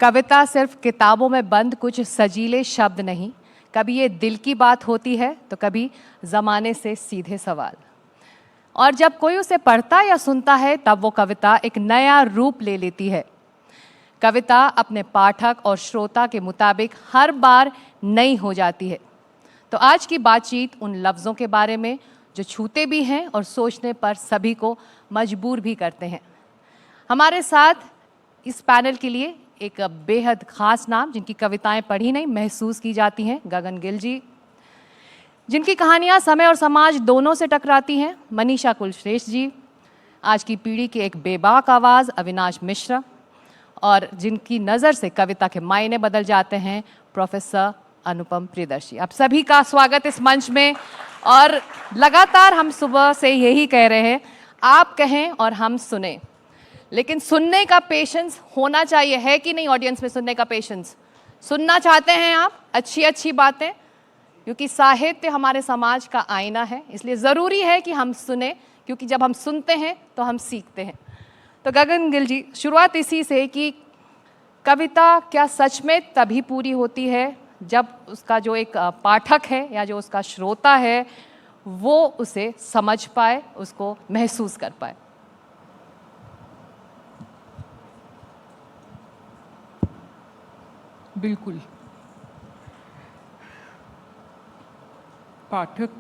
कविता सिर्फ किताबों में बंद कुछ सजीले शब्द नहीं, कभी ये दिल की बात होती है तो कभी ज़माने से सीधे सवाल। और जब कोई उसे पढ़ता या सुनता है तब वो कविता एक नया रूप ले लेती है। कविता अपने पाठक और श्रोता के मुताबिक हर बार नई हो जाती है। तो आज की बातचीत उन लफ्ज़ों के बारे में जो छूते भी हैं और सोचने पर सभी को मजबूर भी करते हैं। हमारे साथ इस पैनल के लिए एक बेहद ख़ास नाम, जिनकी कविताएं पढ़ी नहीं महसूस की जाती हैं, गगन गिल जी। जिनकी कहानियां समय और समाज दोनों से टकराती हैं, मनीषा कुलश्रेष्ठ जी। आज की पीढ़ी के एक बेबाक आवाज़, अविनाश मिश्रा। और जिनकी नज़र से कविता के मायने बदल जाते हैं, प्रोफेसर अनुपम प्रियदर्शी। आप सभी का स्वागत इस मंच में। और लगातार हम सुबह से यही कह रहे हैं, आप कहें और हम सुने, लेकिन सुनने का पेशेंस होना चाहिए, है कि नहीं? ऑडियंस में सुनने का पेशेंस, सुनना चाहते हैं आप अच्छी अच्छी बातें, क्योंकि साहित्य हमारे समाज का आईना है, इसलिए ज़रूरी है कि हम सुने, क्योंकि जब हम सुनते हैं तो हम सीखते हैं। तो गगन गिल जी, शुरुआत इसी से कि कविता क्या सच में तभी पूरी होती है जब उसका जो एक पाठक है या जो उसका श्रोता है वो उसे समझ पाए, उसको महसूस कर पाए? बिल्कुल, पाठक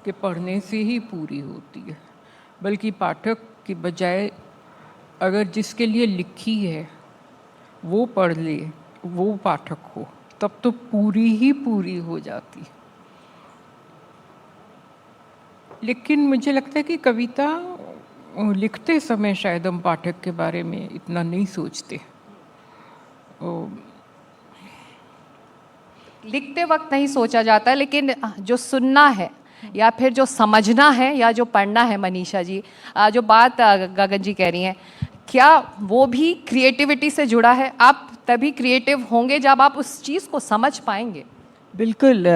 के पढ़ने से ही पूरी होती है। बल्कि पाठक की बजाय अगर जिसके लिए लिखी है वो पढ़ ले, वो पाठक हो, तब तो पूरी ही पूरी हो जाती। लेकिन मुझे लगता है कि कविता लिखते समय शायद हम पाठक के बारे में इतना नहीं सोचते। लिखते वक्त नहीं सोचा जाता, लेकिन जो सुनना है या फिर जो समझना है या जो पढ़ना है, मनीषा जी, जो बात गगन जी कह रही हैं, क्या वो भी क्रिएटिविटी से जुड़ा है? आप तभी क्रिएटिव होंगे जब आप उस चीज़ को समझ पाएंगे। बिल्कुल।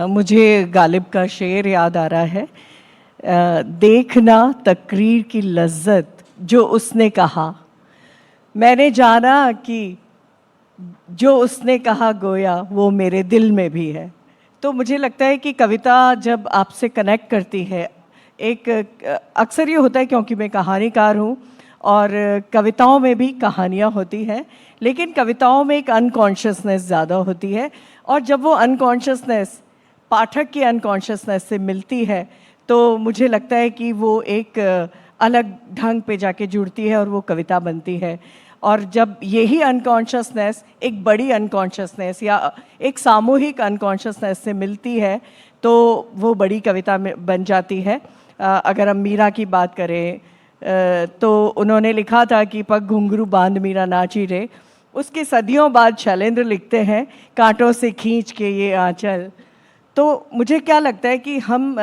मुझे गालिब का शेर याद आ रहा है, देखना तकरीर की लज्जत जो उसने कहा, मैंने जाना कि जो उसने कहा गोया वो मेरे दिल में भी है। तो मुझे लगता है कि कविता जब आपसे कनेक्ट करती है, एक अक्सर ये होता है क्योंकि मैं कहानीकार हूँ और कविताओं में भी कहानियाँ होती हैं, लेकिन कविताओं में एक अनकॉन्शियसनेस ज़्यादा होती है, और जब वो अनकॉन्शियसनेस पाठक की अनकॉन्शियसनेस से मिलती है तो मुझे लगता है कि वो एक अलग ढंग पे जाके जुड़ती है और वो कविता बनती है। और जब यही अनकॉन्शियसनेस एक बड़ी अनकॉन्शियसनेस या एक सामूहिक अनकॉन्शियसनेस से मिलती है तो वो बड़ी कविता में बन जाती है। अगर हम मीरा की बात करें तो उन्होंने लिखा था कि पग घुंघरू बांध मीरा नाची रे। उसके सदियों बाद शैलेंद्र लिखते हैं, कांटों से खींच के ये आंचल। तो मुझे क्या लगता है कि हम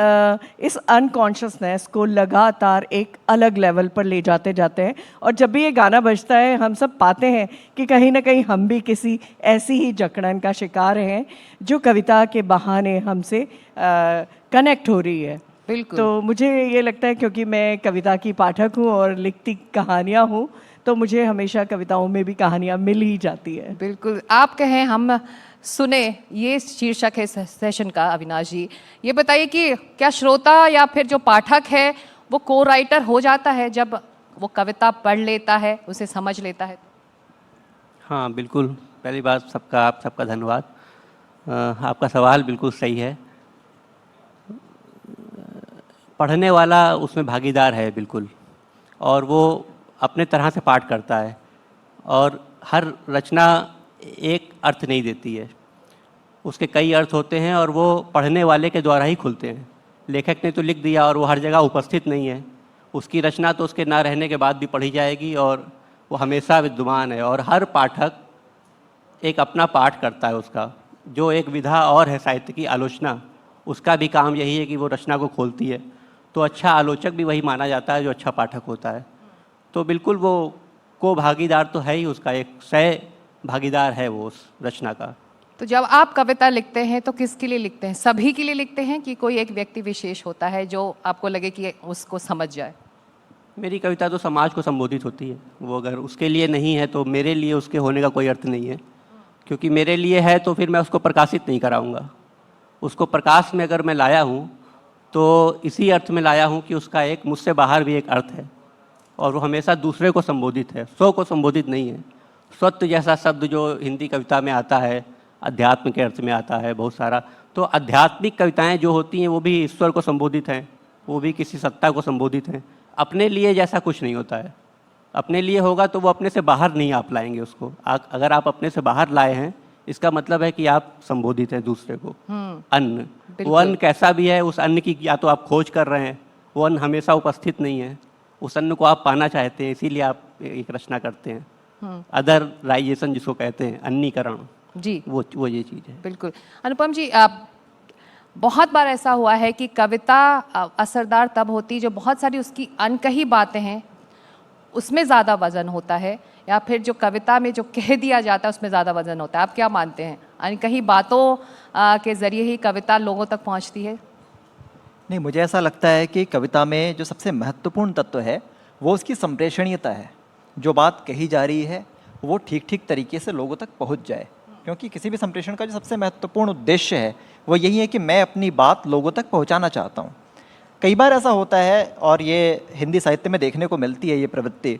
इस अनकॉन्शियसनेस को लगातार एक अलग लेवल पर ले जाते जाते हैं, और जब भी ये गाना बजता है हम सब पाते हैं कि कहीं ना कहीं हम भी किसी ऐसी ही जकड़न का शिकार हैं जो कविता के बहाने हमसे कनेक्ट हो रही है। बिल्कुल। तो मुझे ये लगता है, क्योंकि मैं कविता की पाठक हूँ और लिखती कहानियाँ हूँ, तो मुझे हमेशा कविताओं में भी कहानियाँ मिल ही जाती है। बिल्कुल, आप कहें हम सुने, ये शीर्षक है सेशन का। अविनाश जी, ये बताइए कि क्या श्रोता या फिर जो पाठक है वो को राइटर हो जाता है जब वो कविता पढ़ लेता है, उसे समझ लेता है? हाँ बिल्कुल, पहली बात आप सबका धन्यवाद। आपका सवाल बिल्कुल सही है। पढ़ने वाला उसमें भागीदार है बिल्कुल, और वो अपने तरह से पाठ करता है, और हर रचना एक अर्थ नहीं देती है, उसके कई अर्थ होते हैं और वो पढ़ने वाले के द्वारा ही खुलते हैं। लेखक ने तो लिख दिया और वो हर जगह उपस्थित नहीं है, उसकी रचना तो उसके ना रहने के बाद भी पढ़ी जाएगी और वो हमेशा विद्यमान है। और हर पाठक एक अपना पाठ करता है उसका, जो एक विधा और है साहित्य की आलोचना, उसका भी काम यही है कि वो रचना को खोलती है। तो अच्छा आलोचक भी वही माना जाता है जो अच्छा पाठक होता है। तो बिल्कुल वो को भागीदार तो है ही, उसका एक सह भागीदार है वो उस रचना का। तो जब आप कविता लिखते हैं तो किसके लिए लिखते हैं? सभी के लिए लिखते हैं कि कोई एक व्यक्ति विशेष होता है जो आपको लगे कि उसको समझ जाए? मेरी कविता तो समाज को संबोधित होती है। वो अगर उसके लिए नहीं है तो मेरे लिए उसके होने का कोई अर्थ नहीं है, क्योंकि मेरे लिए है तो फिर मैं उसको प्रकाशित नहीं कराऊंगा। उसको प्रकाश में अगर मैं लाया हूँ तो इसी अर्थ में लाया हूँ कि उसका एक मुझसे बाहर भी एक अर्थ है, और वो हमेशा दूसरे को संबोधित है, स्व को संबोधित नहीं है। स्वत्व जैसा शब्द जो हिंदी कविता में आता है, अध्यात्म के अर्थ में आता है बहुत सारा, तो आध्यात्मिक कविताएं जो होती हैं वो भी ईश्वर को संबोधित हैं, वो भी किसी सत्ता को संबोधित हैं। अपने लिए जैसा कुछ नहीं होता है। अपने लिए होगा तो वो अपने से बाहर नहीं आप लाएंगे उसको। अगर आप अपने से बाहर लाए हैं, इसका मतलब है कि आप संबोधित हैं दूसरे को। अन्न, वो अन्न कैसा भी है, उस अन्न की या तो आप खोज कर रहे हैं, वो अन्न हमेशा उपस्थित नहीं है, उस अन्न को आप पाना चाहते हैं, इसीलिए आप एक रचना करते हैं। अदरलाइजेशन जिसको कहते हैं, अन्नीकरण, जी वो ये चीज़ है। बिल्कुल। अनुपम जी, बहुत बार ऐसा हुआ है कि कविता असरदार तब होती जो बहुत सारी उसकी अनकही बातें हैं उसमें ज़्यादा वजन होता है, या फिर जो कविता में जो कह दिया जाता है उसमें ज़्यादा वजन होता है। आप क्या मानते हैं, अनकही बातों के ज़रिए ही कविता लोगों तक पहुंचती है? नहीं, मुझे ऐसा लगता है कि कविता में जो सबसे महत्वपूर्ण तत्व है वो उसकी संप्रेषणीयता है। जो बात कही जा रही है वो ठीक ठीक तरीके से लोगों तक पहुंच जाए, क्योंकि किसी भी संप्रेषण का जो सबसे महत्वपूर्ण उद्देश्य है वो यही है कि मैं अपनी बात लोगों तक पहुंचाना चाहता हूं। कई बार ऐसा होता है, और ये हिंदी साहित्य में देखने को मिलती है ये प्रवृत्ति,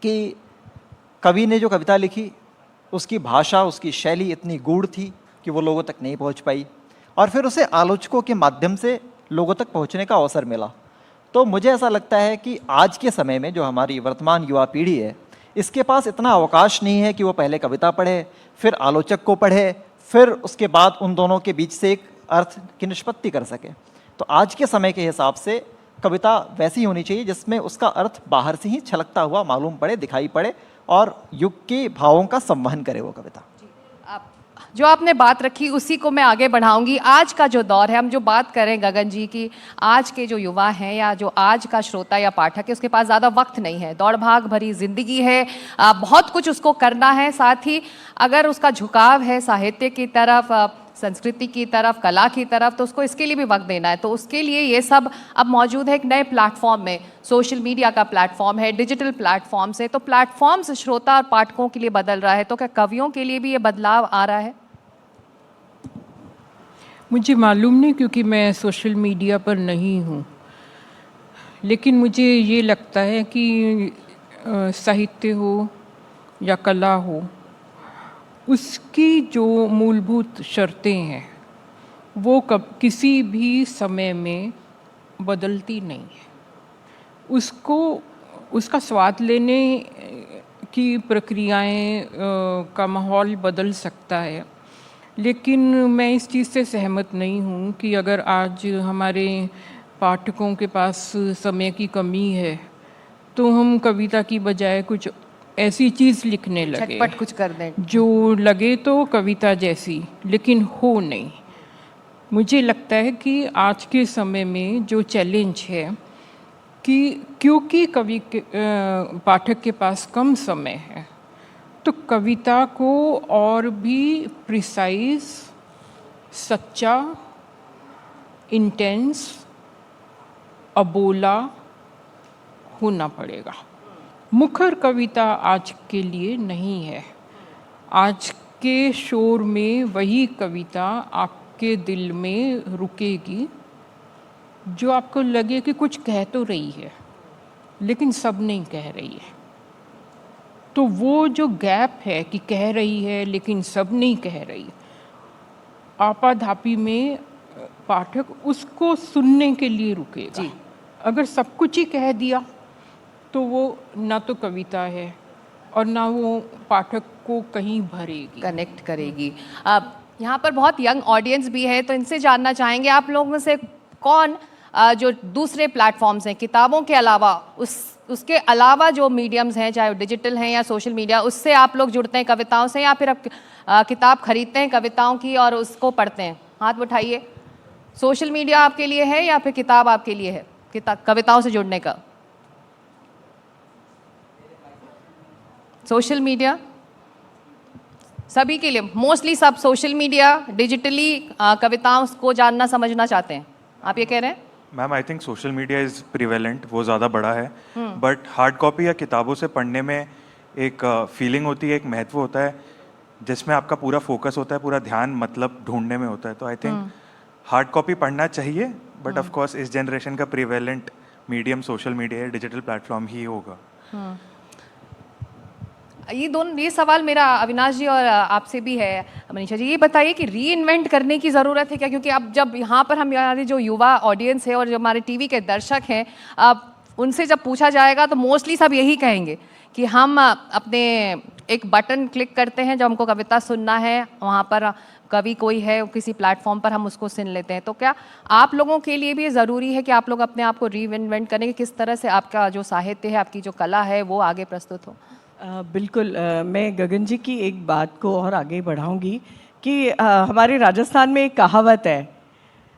कि कवि ने जो कविता लिखी उसकी भाषा, उसकी शैली इतनी गूढ़ थी कि वो लोगों तक नहीं पहुंच पाई, और फिर उसे आलोचकों के माध्यम से लोगों तक पहुंचने का अवसर मिला। तो मुझे ऐसा लगता है कि आज के समय में जो हमारी वर्तमान युवा पीढ़ी है, इसके पास इतना अवकाश नहीं है कि वो पहले कविता पढ़े, फिर आलोचक को पढ़े, फिर उसके बाद उन दोनों के बीच से एक अर्थ की निष्पत्ति कर सके। तो आज के समय के हिसाब से कविता वैसी होनी चाहिए जिसमें उसका अर्थ बाहर से ही छलकता हुआ मालूम पड़े, दिखाई पड़े, और युग के भावों का संवहन करे वो कविता। जो आपने बात रखी उसी को मैं आगे बढ़ाऊंगी। आज का जो दौर है, हम जो बात करें गगन जी की, आज के जो युवा हैं या जो आज का श्रोता या पाठक है, उसके पास ज़्यादा वक्त नहीं है, दौड़ भाग भरी जिंदगी है, बहुत कुछ उसको करना है। साथ ही अगर उसका झुकाव है साहित्य की तरफ, संस्कृति की तरफ, कला की तरफ, तो उसको इसके लिए भी वक्त देना है। तो उसके लिए ये सब अब मौजूद है एक नए प्लेटफॉर्म में, सोशल मीडिया का प्लेटफॉर्म है, डिजिटल प्लेटफॉर्म से। तो प्लेटफॉर्म्स श्रोता और पाठकों के लिए बदल रहा है, तो क्या कवियों के लिए भी ये बदलाव आ रहा है? मुझे मालूम नहीं, क्योंकि मैं सोशल मीडिया पर नहीं हूँ, लेकिन मुझे ये लगता है कि साहित्य हो या कला हो, उसकी जो मूलभूत शर्तें हैं वो किसी भी समय में बदलती नहीं है। उसको, उसका स्वाद लेने की प्रक्रियाएं का माहौल बदल सकता है, लेकिन मैं इस चीज़ से सहमत नहीं हूँ कि अगर आज हमारे पाठकों के पास समय की कमी है तो हम कविता की बजाय कुछ ऐसी चीज़ लिखने लगे, झटपट कुछ कर दें, जो लगे तो कविता जैसी लेकिन हो नहीं। मुझे लगता है कि आज के समय में जो चैलेंज है कि क्योंकि कवि के पाठक के पास कम समय है, तो कविता को और भी प्रिसाइज, सच्चा, इंटेंस, अबोला होना पड़ेगा। मुखर कविता आज के लिए नहीं है। आज के शोर में वही कविता आपके दिल में रुकेगी जो आपको लगे कि कुछ कह तो रही है लेकिन सब नहीं कह रही है। तो वो जो गैप है कि कह रही है लेकिन सब नहीं कह रही, आपाधापी में पाठक उसको सुनने के लिए रुकेगा। अगर सब कुछ ही कह दिया तो वो ना तो कविता है और ना वो पाठक को कहीं भरेगी, कनेक्ट करेगी। अब यहाँ पर बहुत यंग ऑडियंस भी है, तो इनसे जानना चाहेंगे आप लोगों से कौन जो दूसरे प्लेटफॉर्म्स हैं किताबों के अलावा, उसके अलावा जो मीडियम्स हैं, चाहे वो डिजिटल हैं या सोशल मीडिया, उससे आप लोग जुड़ते हैं कविताओं से, या फिर आप किताब खरीदते हैं कविताओं की और उसको पढ़ते हैं? हाथ उठाइए। सोशल मीडिया आपके लिए है या फिर किताब आपके लिए है, किताब कविताओं से जुड़ने का? सोशल मीडिया सभी के लिए, मोस्टली सब सोशल मीडिया, डिजिटली कविताओं को जानना समझना चाहते हैं। आप ये कह रहे हैं? Ma'am I think social media is prevalent, वो ज़्यादा बड़ा है, बट हार्ड कॉपी या किताबों से पढ़ने में एक फीलिंग होती है, एक महत्व होता है जिसमें आपका पूरा फोकस होता है, पूरा ध्यान मतलब ढूंढने में होता है। तो आई थिंक हार्ड कॉपी पढ़ना चाहिए, बट ऑफ कोर्स इस जनरेशन का प्रिवेलेंट मीडियम सोशल मीडिया या डिजिटल प्लेटफॉर्म ही होगा। ये सवाल मेरा अविनाश जी और आपसे भी है मनीषा जी। ये बताइए कि री इन्वेंट करने की ज़रूरत है क्या? क्योंकि अब जब यहाँ पर हमारे जो युवा ऑडियंस है और जो हमारे टीवी के दर्शक हैं, अब उनसे जब पूछा जाएगा तो मोस्टली सब यही कहेंगे कि हम अपने एक बटन क्लिक करते हैं, जब हमको कविता सुनना है वहाँ पर कवि कोई है किसी प्लेटफॉर्म पर, हम उसको सुन लेते हैं। तो क्या आप लोगों के लिए भी ये ज़रूरी है कि आप लोग अपने आप को री इन्वेंट करें कि किस तरह से आपका जो साहित्य है, आपकी जो कला है वो आगे प्रस्तुत हो? बिल्कुल, मैं गगन जी की एक बात को और आगे बढ़ाऊंगी कि हमारे राजस्थान में एक कहावत है,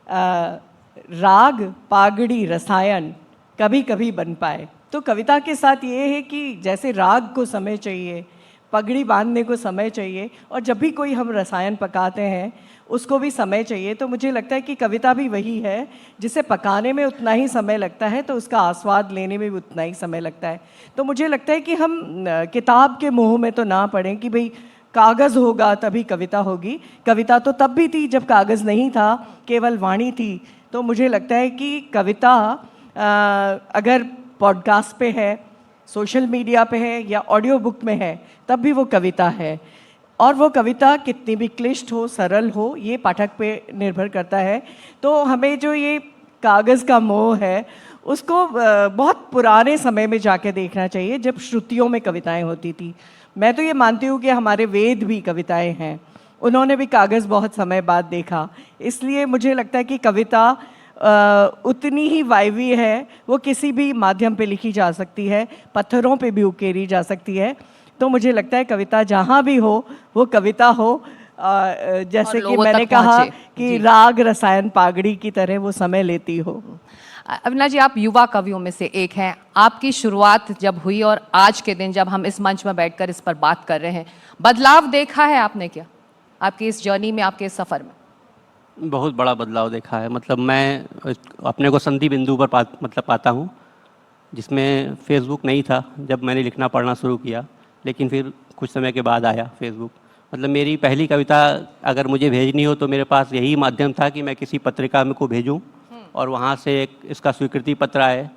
राग पागड़ी रसायन कभी कभी बन पाए। तो कविता के साथ ये है कि जैसे राग को समय चाहिए, पगड़ी बांधने को समय चाहिए, और जब भी कोई हम रसायन पकाते हैं उसको भी समय चाहिए। तो मुझे लगता है कि कविता भी वही है, जिसे पकाने में उतना ही समय लगता है तो उसका आस्वाद लेने में भी उतना ही समय लगता है। तो मुझे लगता है कि हम किताब के मोह में तो ना पड़ें कि भाई कागज़ होगा तभी कविता होगी। कविता तो तब भी थी जब कागज़ नहीं था, केवल वाणी थी। तो मुझे लगता है कि कविता अगर पॉडकास्ट पे है, सोशल मीडिया पे है या ऑडियो बुक में है, तब भी वो कविता है। और वो कविता कितनी भी क्लिष्ट हो, सरल हो, ये पाठक पे निर्भर करता है। तो हमें जो ये कागज़ का मोह है उसको बहुत पुराने समय में जाके देखना चाहिए, जब श्रुतियों में कविताएं होती थी। मैं तो ये मानती हूँ कि हमारे वेद भी कविताएं हैं, उन्होंने भी कागज़ बहुत समय बाद देखा। इसलिए मुझे लगता है कि कविता उतनी ही वायवी है, वो किसी भी माध्यम पे लिखी जा सकती है, पत्थरों पे भी उकेरी जा सकती है। तो मुझे लगता है कविता जहाँ भी हो वो कविता हो, जैसे कि मैंने कहा कि राग रसायन पागड़ी की तरह वो समय लेती हो। अविनाश जी, आप युवा कवियों में से एक हैं। आपकी शुरुआत जब हुई और आज के दिन जब हम इस मंच में बैठकर इस पर बात कर रहे हैं, बदलाव देखा है आपने क्या आपकी इस जर्नी में, आपके इस सफ़र में? बहुत बड़ा बदलाव देखा है। मतलब मैं अपने को संधि बिंदु पर पाता हूँ, जिसमें फेसबुक नहीं था जब मैंने लिखना पढ़ना शुरू किया, लेकिन फिर कुछ समय के बाद आया फेसबुक। मतलब मेरी पहली कविता अगर मुझे भेजनी हो तो मेरे पास यही माध्यम था कि मैं किसी पत्रिका में को भेजूं और वहाँ से एक इसका स्वीकृति पत्र आए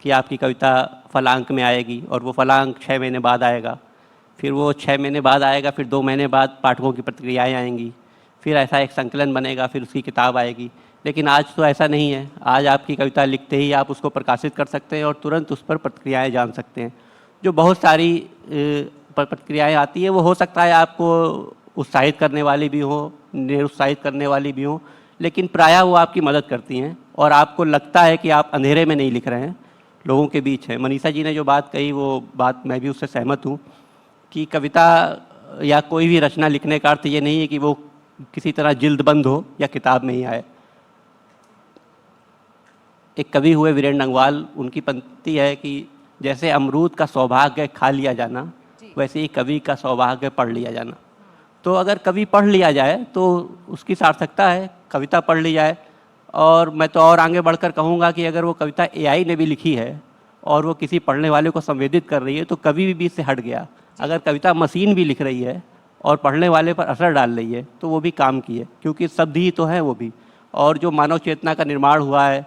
कि आपकी कविता फलांक में आएगी, और वो फलांक 6 महीने बाद आएगा, फिर वो 6 महीने बाद आएगा, फिर 2 महीने बाद पाठकों की प्रतिक्रियाएँ आएंगी, फिर ऐसा एक संकलन बनेगा, फिर उसकी किताब आएगी। लेकिन आज तो ऐसा नहीं है। आज आपकी कविता लिखते ही आप उसको प्रकाशित कर सकते हैं और तुरंत उस पर प्रतिक्रियाएँ जान सकते हैं। जो बहुत सारी प्रतिक्रियाएँ आती है वो हो सकता है आपको उत्साहित करने वाली भी हो, निरुत्साहित करने वाली भी हो, लेकिन प्रायः वो आपकी मदद करती हैं और आपको लगता है कि आप अंधेरे में नहीं लिख रहे हैं, लोगों के बीच हैं। मनीषा जी ने जो बात कही वो बात मैं भी उससे सहमत हूँ कि कविता या कोई भी रचना लिखने का अर्थ ये नहीं है कि वो किसी तरह जिल्दबंद हो या किताब में ही आए। एक कवि हुए वीरेंद्र नंगवाल, उनकी पंक्ति है कि जैसे अमरूद का सौभाग्य खा लिया जाना, वैसे ही कवि का सौभाग्य पढ़ लिया जाना। तो अगर कवि पढ़ लिया जाए तो उसकी सार्थकता है, कविता पढ़ ली जाए। और मैं तो और आगे बढ़कर कहूँगा कि अगर वो कविता AI ने भी लिखी है और वो किसी पढ़ने वाले को संवेदित कर रही है तो कवि भी बीच से हट गया। अगर कविता मशीन भी लिख रही है और पढ़ने वाले पर असर डाल रही है तो वो भी काम की है, क्योंकि शब्द ही तो है वो भी। और जो मानव चेतना का निर्माण हुआ है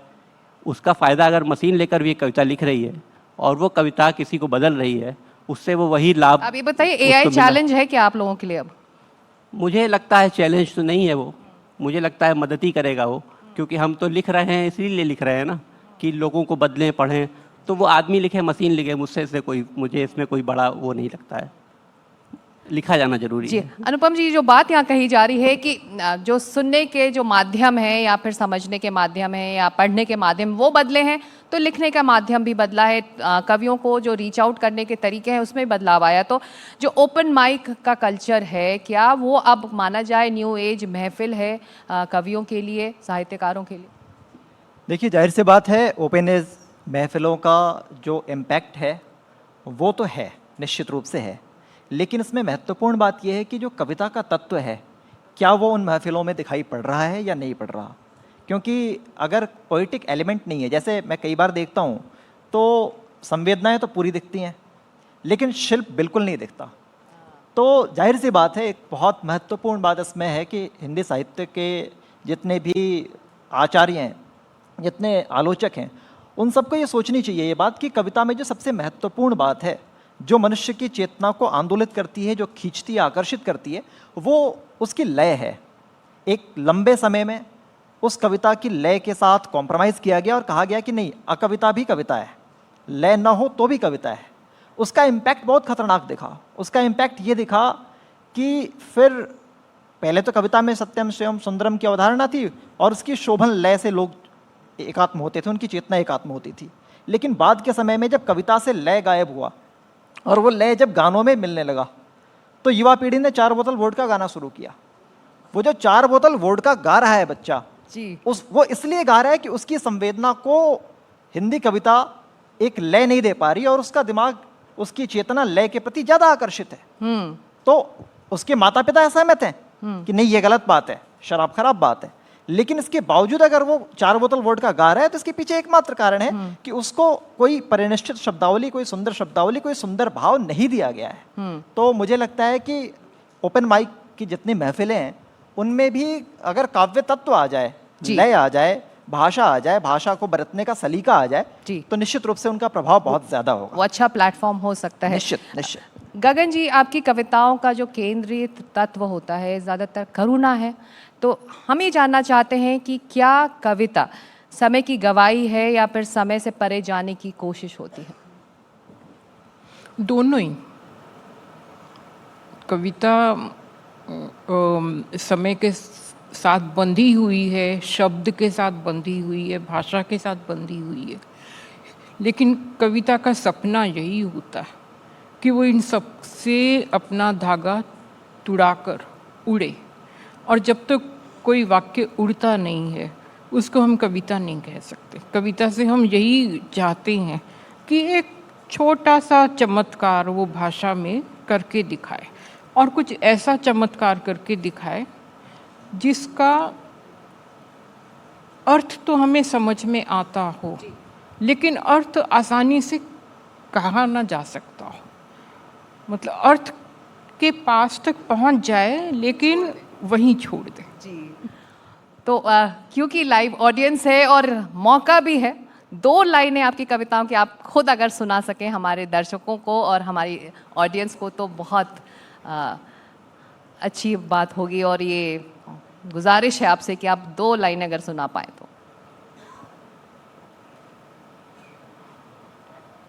उसका फ़ायदा अगर मशीन लेकर भी कविता लिख रही है और वो कविता किसी को बदल रही है, उससे वो वही लाभ। अब ये बताइए, AI चैलेंज है क्या आप लोगों के लिए? अब मुझे लगता है चैलेंज तो नहीं है वो, मुझे लगता है मदद ही करेगा वो, क्योंकि हम तो लिख रहे हैं इसीलिए लिख रहे हैं ना कि लोगों को बदलें, पढ़ें। तो वो आदमी लिखे, मशीन लिखे, मुझे इसमें कोई बड़ा वो नहीं लगता है। लिखा जाना जरूरी जी। है। अनुपम जी, जो बात यहाँ कही जा रही है कि जो सुनने के जो माध्यम है या फिर समझने के माध्यम है या पढ़ने के माध्यम वो बदले हैं, तो लिखने का माध्यम भी बदला है। कवियों को जो रीच आउट करने के तरीके हैं उसमें बदलाव आया। तो जो ओपन माइक का कल्चर है, क्या वो अब माना जाए न्यू एज महफिल है कवियों के लिए, साहित्यकारों के लिए? देखिए, जाहिर सी बात है, ओपन एज महफिलों का जो इम्पैक्ट है वो तो है, निश्चित रूप से है। लेकिन इसमें महत्वपूर्ण बात यह है कि जो कविता का तत्व है, क्या वो उन महफिलों में दिखाई पड़ रहा है या नहीं पड़ रहा। क्योंकि अगर पोइटिक एलिमेंट नहीं है, जैसे मैं कई बार देखता हूँ तो संवेदनाएं तो पूरी दिखती हैं लेकिन शिल्प बिल्कुल नहीं दिखता। तो जाहिर सी बात है, एक बहुत महत्वपूर्ण बात इसमें है कि हिंदी साहित्य के जितने भी आचार्य हैं, जितने आलोचक हैं, उन सबको ये सोचनी चाहिए ये बात कि कविता में जो सबसे महत्वपूर्ण बात है, जो मनुष्य की चेतना को आंदोलित करती है, जो खींचती है, आकर्षित करती है, वो उसकी लय है। एक लंबे समय में उस कविता की लय के साथ कॉम्प्रोमाइज़ किया गया और कहा गया कि नहीं, अकविता भी कविता है, लय ना हो तो भी कविता है। उसका इम्पैक्ट बहुत खतरनाक दिखा। उसका इम्पैक्ट ये दिखा कि फिर पहले तो कविता में सत्यम शिवम सुंदरम की अवधारणा थी और उसकी शोभन लय से लोग एकात्म होते थे, उनकी चेतना एकात्म होती थी। लेकिन बाद के समय में जब कविता से लय गायब हुआ और वो लय जब गानों में मिलने लगा, तो युवा पीढ़ी ने 4 बोतल वोडका गाना शुरू किया। वो जो 4 बोतल वोडका गा रहा है बच्चा जी, वो इसलिए गा रहा है कि उसकी संवेदना को हिंदी कविता एक लय नहीं दे पा रही और उसका दिमाग, उसकी चेतना लय के प्रति ज्यादा आकर्षित है। तो उसके माता पिता असहमत हैं कि नहीं, ये गलत बात है, शराब खराब बात है। लेकिन इसके बावजूद अगर वो 4 बोतल वोडका गा रहा है तो इसके पीछे एकमात्र कारण है कि उसको कोई परिनिष्ठित शब्दावली, कोई सुंदर शब्दावली, कोई सुंदर भाव नहीं दिया गया है। तो मुझे लगता है कि ओपन माइक की जितनी महफिलें हैं उनमें भी अगर काव्य तत्व आ जाए, लय आ जाए, भाषा आ जाए, भाषा को बरतने का सलीका आ जाए, तो निश्चित रूप से उनका प्रभाव बहुत ज्यादा होगा। वो अच्छा प्लेटफॉर्म हो सकता है। निश्चित। गगन जी, आपकी कविताओं का जो केंद्रीय तत्व होता है ज़्यादातर करुणा है, तो हम ये जानना चाहते हैं कि क्या कविता समय की गवाही है या फिर समय से परे जाने की कोशिश होती है? दोनों ही। कविता समय के साथ बंधी हुई है, शब्द के साथ बंधी हुई है, भाषा के साथ बंधी हुई है। लेकिन कविता का सपना यही होता है कि वो इन सब से अपना धागा तुड़ाकर उड़े, और जब तक कोई वाक्य उड़ता नहीं है उसको हम कविता नहीं कह सकते। कविता से हम यही चाहते हैं कि एक छोटा सा चमत्कार वो भाषा में करके दिखाए, और कुछ ऐसा चमत्कार करके दिखाए जिसका अर्थ तो हमें समझ में आता हो, लेकिन अर्थ आसानी से कहा ना जा सकता हो। मतलब अर्थ के पास तक पहुंच जाए लेकिन वहीं छोड़ दे। तो क्योंकि लाइव ऑडियंस है और मौका भी है, 2 लाइनें आपकी कविताओं की आप खुद अगर सुना सकें हमारे दर्शकों को और हमारी ऑडियंस को तो बहुत अच्छी बात होगी, और ये गुजारिश है आपसे कि आप 2 लाइनें अगर सुना पाए तो।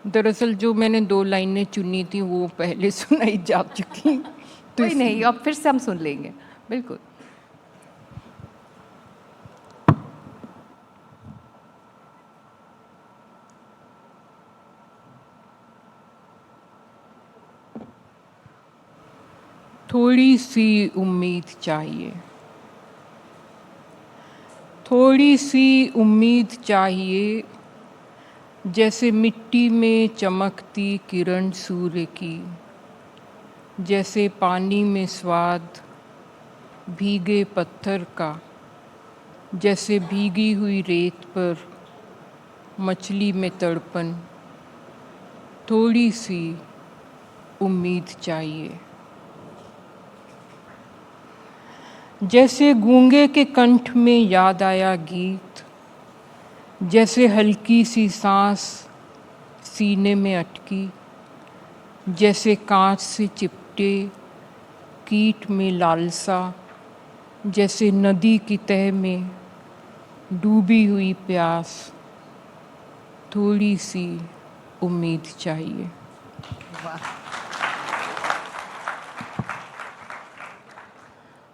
दरअसल जो मैंने 2 लाइनें चुनी थी वो पहले सुनाई जा चुकी, तो कोई नहीं, अब फिर से हम सुन लेंगे। बिल्कुल। थोड़ी सी उम्मीद चाहिए, थोड़ी सी उम्मीद चाहिए, जैसे मिट्टी में चमकती किरण सूर्य की, जैसे पानी में स्वाद भीगे पत्थर का, जैसे भीगी हुई रेत पर मछली में तड़पन। थोड़ी सी उम्मीद चाहिए, जैसे गूंगे के कंठ में याद आया गीत, जैसे हल्की सी सांस सीने में अटकी, जैसे कांच से चिपटे कीट में लालसा, जैसे नदी की तह में डूबी हुई प्यास। थोड़ी सी उम्मीद चाहिए।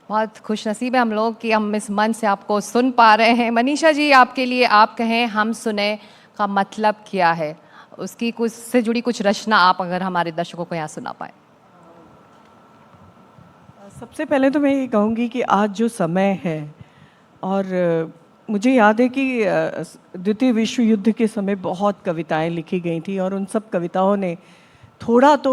बहुत खुशनसीब है हम लोग कि हम इस मंच से आपको सुन पा रहे हैं। मनीषा जी, आपके लिए आप कहें हम सुने का मतलब क्या है, उसकी कुछ से जुड़ी कुछ रचना आप अगर हमारे दर्शकों को यहाँ सुना पाए। सबसे पहले तो मैं ये कहूँगी कि आज जो समय है, और मुझे याद है कि द्वितीय विश्व युद्ध के समय बहुत कविताएं लिखी गई थी और उन सब कविताओं ने थोड़ा तो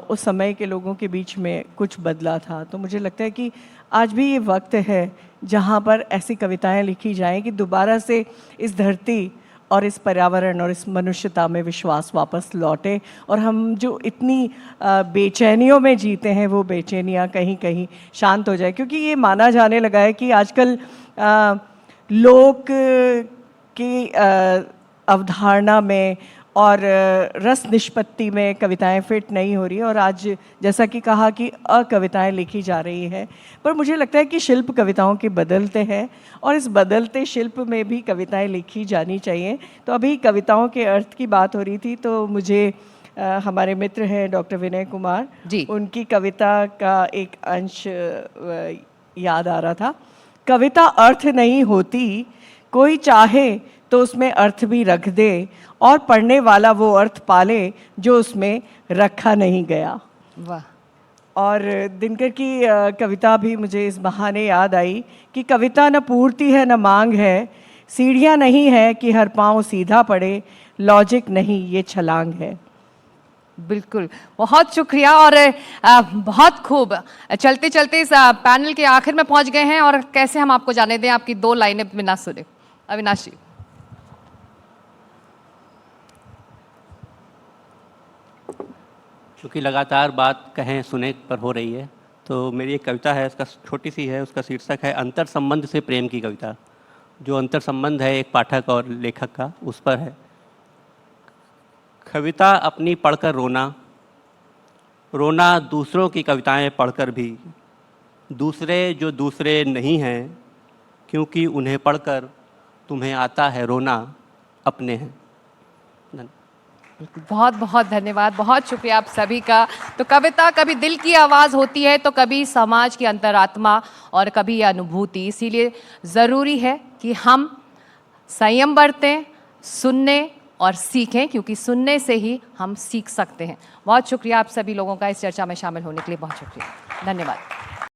उस समय के लोगों के बीच में कुछ बदला था। तो मुझे लगता है कि आज भी ये वक्त है जहाँ पर ऐसी कविताएं लिखी जाएं कि दोबारा से इस धरती और इस पर्यावरण और इस मनुष्यता में विश्वास वापस लौटे, और हम जो इतनी बेचैनियों में जीते हैं वो बेचैनियाँ कहीं कहीं शांत हो जाए। क्योंकि ये माना जाने लगा है कि आजकल लोक की अवधारणा में और रस निष्पत्ति में कविताएं फिट नहीं हो रही, और आज जैसा कि कहा कि अकविताएं लिखी जा रही है। पर मुझे लगता है कि शिल्प कविताओं के बदलते हैं और इस बदलते शिल्प में भी कविताएं लिखी जानी चाहिए। तो अभी कविताओं के अर्थ की बात हो रही थी, तो मुझे हमारे मित्र हैं डॉक्टर विनय कुमार जी, उनकी कविता का एक अंश याद आ रहा था। कविता अर्थ नहीं होती, कोई चाहे तो उसमें अर्थ भी रख दे, और पढ़ने वाला वो अर्थ पाले जो उसमें रखा नहीं गया। वाह। और दिनकर की कविता भी मुझे इस बहाने याद आई कि कविता न पूर्ति है न मांग है, सीढ़ियाँ नहीं है कि हर पाँव सीधा पड़े, लॉजिक नहीं ये छलांग है। बिल्कुल, बहुत शुक्रिया। और बहुत खूब। चलते चलते इस पैनल के आखिर में पहुंच गए हैं, और कैसे हम आपको जाने दें आपकी 2 लाइनें बिना सुने। अविनाश जी। क्योंकि लगातार बात कहें सुने पर हो रही है, तो मेरी एक कविता है, उसका छोटी सी है, उसका शीर्षक है अंतर संबंध से प्रेम की कविता। जो अंतर संबंध है एक पाठक और लेखक का, उस पर है। कविता अपनी पढ़कर रोना, रोना दूसरों की कविताएं पढ़कर भी, दूसरे जो दूसरे नहीं हैं, क्योंकि उन्हें पढ़कर तुम्हें आता है रोना, अपने हैं। बहुत बहुत धन्यवाद, बहुत शुक्रिया आप सभी का। तो कविता कभी दिल की आवाज़ होती है, तो कभी समाज की अंतरात्मा, और कभी अनुभूति। इसीलिए ज़रूरी है कि हम संयम बरतें, सुनने और सीखें, क्योंकि सुनने से ही हम सीख सकते हैं। बहुत शुक्रिया आप सभी लोगों का इस चर्चा में शामिल होने के लिए। बहुत शुक्रिया, धन्यवाद।